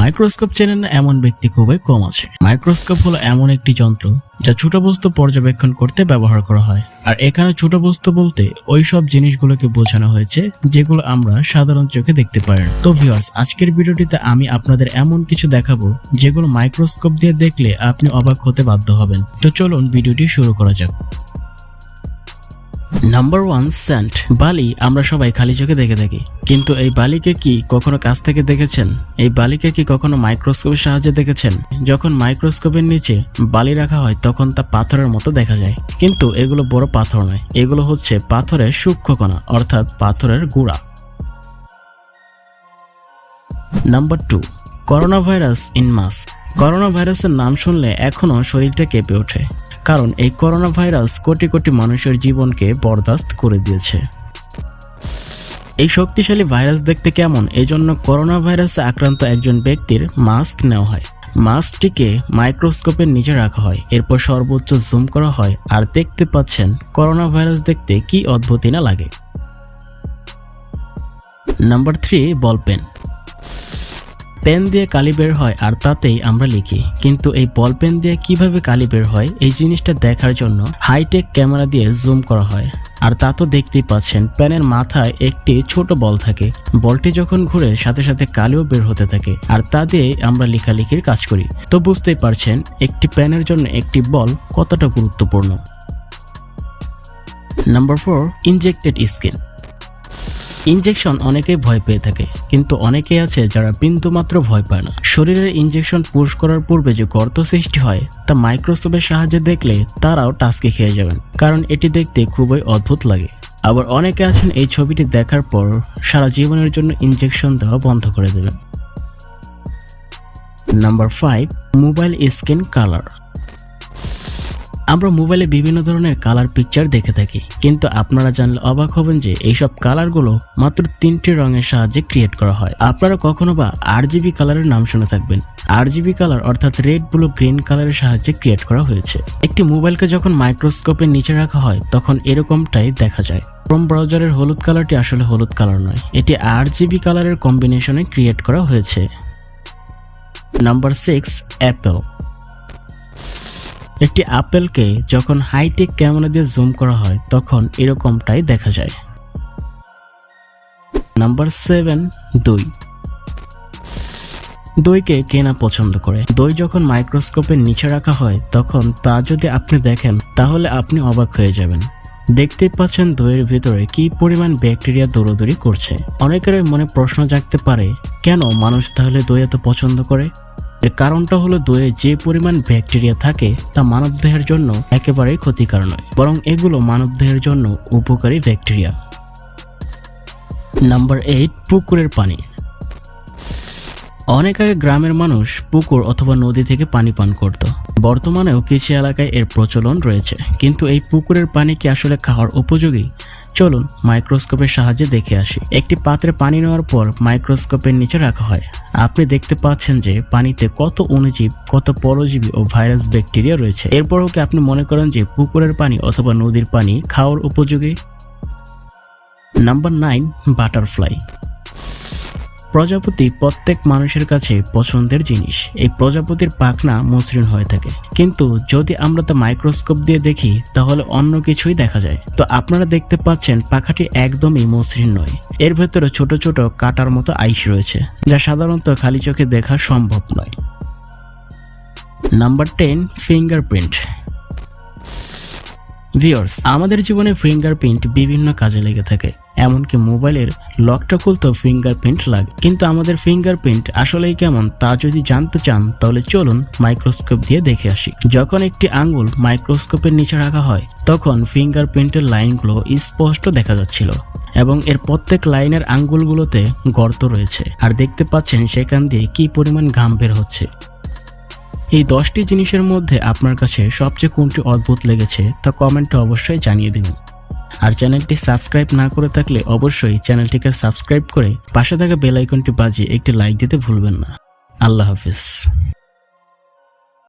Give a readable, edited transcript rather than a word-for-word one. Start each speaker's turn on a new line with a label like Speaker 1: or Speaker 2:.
Speaker 1: Microscope চেনেন না এমন ব্যক্তি খুবই কম আছে। মাইক্রোস্কোপ হলো এমন একটি যন্ত্র যা ছোট বস্তু পর্যবেক্ষণ করতে ব্যবহার করা হয়। আর এখানে ছোট বস্তু বলতে ওই সব জিনিসগুলোকে বোঝানো হয়েছে যেগুলো আমরা সাধারণ চোখে দেখতে পারি না। তো ভিউয়ার্স, আজকের ভিডিওটিতে আমি আপনাদের এমন কিছু দেখাবো যেগুলো মাইক্রোস্কোপ দিয়ে দেখলে আপনি অবাক হতে বাধ্য হবেন। তো চলুন ভিডিওটি শুরু করা যাক। Number 1, sand. বালি আমরা সবাই খালি চোখে দেখে থাকি, কিন্তু এই বালিকে কি কখনো কাছ থেকে দেখেছেন? এই বালিকে কি কখনো মাইক্রোস্কোপের সাহায্যে দেখেছেন? যখন মাইক্রোস্কোপের নিচে বালি রাখা হয় তখন তা পাথরের মতো দেখা যায়, কিন্তু এগুলো বড় পাথর নয়, এগুলো হচ্ছে পাথরের সূক্ষ্ম কণা, অর্থাৎ পাথরের গুঁড়া। Number 2, corona virus in mask. Corona ভাইরাসের নাম শুনলে এখনো শরীরটা কেঁপে ওঠে, কারণ এই করোনা ভাইরাস কোটি কোটি মানুষের জীবনকে বরদাস্ত করে দিয়েছে। এই শক্তিশালী ভাইরাস দেখতে কেমন, এজন্য করোনা ভাইরাসে আক্রান্ত একজন ব্যক্তির মাস্ক নেওয়া হয়। মাস্কটিকে মাইক্রোস্কোপের নিচে রাখা হয়, এরপর সর্বোচ্চ জুম করা হয়, আর দেখতে পাচ্ছেন করোনা ভাইরাস দেখতে কি অদ্ভুতই না লাগে। Number 3, ball pen. পেন দিয়ে কালি বের হয় আর তাতেই আমরা লিখি, কিন্তু এই বল পেন দিয়ে কিভাবে কালি বের হয় এই জিনিসটা দেখার জন্য হাইটেক ক্যামেরা দিয়ে জুম করা হয়। আর তা তো দেখতেই পাচ্ছেন, পেনের মাথায় একটি ছোট বল থাকে, বলটি যখন ঘুরে সাথে সাথে কালিও বের হতে থাকে, আর তা দিয়ে আমরা লেখালেখির কাজ করি। তো বুঝতেই পারছেন একটি পেনের জন্য একটি বল কতটা গুরুত্বপূর্ণ। Number 4, injected skin. ইনজেকশন অনেকেই ভয় পেয়ে থাকে, কিন্তু অনেকেই আছে যারা বিন্দুমাত্র ভয় পায় না। শরীরের ইনজেকশন পুশ করার পূর্বে যে গর্ত সৃষ্টি হয় তা মাইক্রোস্কোপের সাহায্যে দেখলে তারাও টাসকে খেয়ে যাবেন, কারণ এটি দেখতে খুবই অদ্ভুত লাগে। আবার অনেকে আছেন এই ছবিটি দেখার পর সারা জীবনের জন্য ইনজেকশন দেওয়া বন্ধ করে দেবেন। Number 5, mobile screen colour. আমরা মোবাইলে বিভিন্ন ধরনের কালার পিকচার দেখে থাকি, কিন্তু আপনারা জানলে অবাক হবেন যে এইসব কালারগুলো মাত্র 3টি রঙের সাহায্যে ক্রিয়েট করা হয়। আপনারা কখনো বা RGB কালারের নাম শুনে থাকবেন। RGB কালার অর্থাৎ রেড, ব্লু, গ্রিন কালারের সাহায্যে ক্রিয়েট করা হয়েছে। একটি মোবাইলকে যখন মাইক্রোস্কোপের নিচে রাখা হয় তখন এরকমটাই দেখা যায়। ক্রোম ব্রাউজারের হলুদ কালারটি আসলে হলুদ কালার নয়, এটি RGB কালারের কম্বিনেশনে ক্রিয়েট করা হয়েছে। Number 6, Apple. একটি আপেলকে যখন হাইটেক ক্যামেরা দিয়ে জুম করা হয় তখন এরকমটাই দেখা যায়। নাম্বার 7, দই। দইকে কে না পছন্দ করে? দই যখন মাইক্রোস্কোপের নিচে রাখা হয় তখন তা যদি আপনি দেখেন তাহলে আপনি অবাক হয়ে যাবেন। দেখতেই পাচ্ছেন দইয়ের ভিতরে কি পরিমাণ ব্যাকটেরিয়া দৌড়াদৌড়ি করছে। অনেকের মনে প্রশ্ন জাগতে পারে, কেন মানুষ তাহলে দই এত পছন্দ করে? এর কারণটা হলো দইয়ে যে পরিমাণ ব্যাকটেরিয়া থাকে তা মানবদেহের জন্য একেবারেই ক্ষতিকর নয়, বরং এগুলো মানবদেহের জন্য উপকারী ব্যাকটেরিয়া। নাম্বার 8, পুকুরের পানি। অনেক আগে গ্রামের মানুষ পুকুর অথবা নদী থেকে পানি পান করত। বর্তমানেও কিছু এলাকায় এর প্রচলন রয়েছে, কিন্তু এই পুকুরের পানি কি আসলে খাওয়ার উপযোগী? চলুন মাইক্রোস্কোপের সাহায্যে দেখে আসি। একটি পাত্রে পানি নেওয়ার পর মাইক্রোস্কোপের নিচে রাখা হয়। আপনি দেখতে পাচ্ছেন যে পানিতে কত অণুজীব, কত পরজীবী ও ভাইরাস ব্যাকটেরিয়া রয়েছে। এরপরও কি আপনি মনে করেন যে পুকুরের পানি অথবা নদীর পানি খাওয়ার উপযোগী? Number 9, butterfly. প্রজাপতি প্রত্যেক মানুষের কাছে পছন্দের জিনিস। এই প্রজাপতির পাখনা মসৃণ হয়ে থাকে, কিন্তু যদি আমরা তা মাইক্রোস্কোপ দিয়ে দেখি তাহলে অন্য কিছুই দেখা যায়। তো আপনারা দেখতে পাচ্ছেন পাখাটি একদমই মসৃণ নয়, এর ভেতরে ছোট ছোট কাটার মতো আইস রয়েছে, যা সাধারণত খালি চোখে দেখা সম্ভব নয়। Number 10, fingerprint. ভিউয়ার্স, আমাদের জীবনে ফিঙ্গারপ্রিন্ট বিভিন্ন কাজে লেগে থাকে, এমনকি মোবাইলের লকটা খুলতেও ফিঙ্গারপ্রিন্ট লাগে। কিন্তু আমাদের ফিঙ্গারপ্রিন্ট আসলেই কেমন তা যদি জানতে চান তাহলে চলুন মাইক্রোস্কোপ দিয়ে দেখে আসি। যখন একটি আঙ্গুল মাইক্রোস্কোপের নিচে রাখা হয় তখন ফিঙ্গারপ্রিন্টের লাইনগুলো স্পষ্ট দেখা যাচ্ছিল, এবং এর প্রত্যেক লাইনের আঙ্গুলগুলোতে গর্ত রয়েছে, আর দেখতে পাচ্ছেন সেখান দিয়ে কি পরিমাণ ঘাম বের হচ্ছে। এই 10টি জিনিসের মধ্যে আপনার কাছে সবচেয়ে কোনটি অদ্ভুত লেগেছে তা কমেন্টে অবশ্যই জানিয়ে দিন। আর চ্যানেলটি সাবস্ক্রাইব না করে থাকলে অবশ্যই চ্যানেলটিকে সাবস্ক্রাইব করে পাশে থাকা বেল আইকনটি বাজিয়ে একটি লাইক দিতে ভুলবেন না। আল্লাহ হাফেজ।